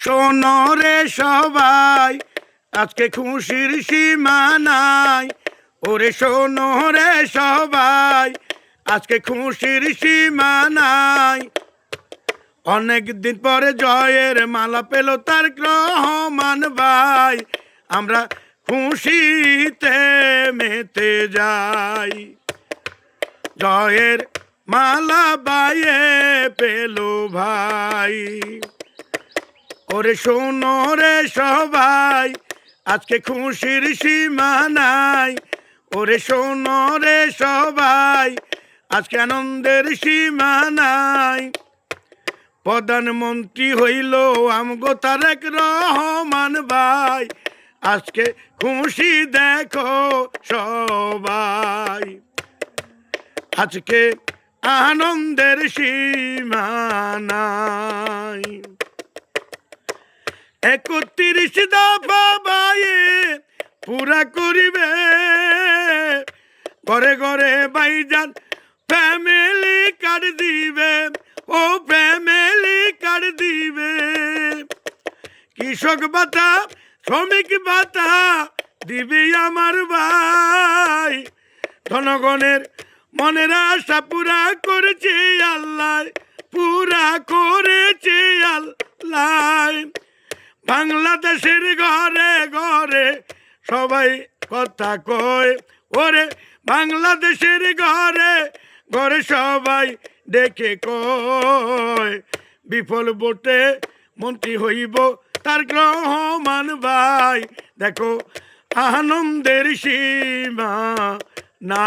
শোনো রে সবাই, আজকে খুশির সীমা নাই। ওরে শোনো রে সবাই, আজকে খুশির সীমা নাই। অনেক দিন পরে জয়ের মালা পেল তারেক রহমান ভাই। আমরা খুশিতে মেতে যাই। জয়ের মালা বাইয়ে পেল ভাই। ওরে শোনো রে সবাই, আজকে খুশির সীমা নাই। ওরে শোনো রে সবাই, আজকে আনন্দের সীমা নাই। প্রধানমন্ত্রী হইল আমগো তারেক রহমান ভাই। আজকে খুশি দেখো সবাই, আজকে আনন্দের সীমা নাই। ৩১ দফা বাইয়ে পুরা করিবে, ঘরে ঘরে ভাইজান ফ্যামিলি কার্ড দিবে। ও ফ্যামিলি কার্ড দিবে। কৃষক ভাতা, শ্রমিক ভাতা দিবে আমার ভাই। জনগণের মনের আশা পুরা করেছে আল্লাহ, পুরা করেছে আল্লাহ। বাংলাদেশের ঘরে ঘরে সবাই কথা কয়। ওরে বাংলাদেশের ঘরে ঘরে সবাই ডেকে কয়, বিফল ভোটে মন্ত্রী হইব তারেক রহমান ভাই। দেখো আনন্দের সীমা না।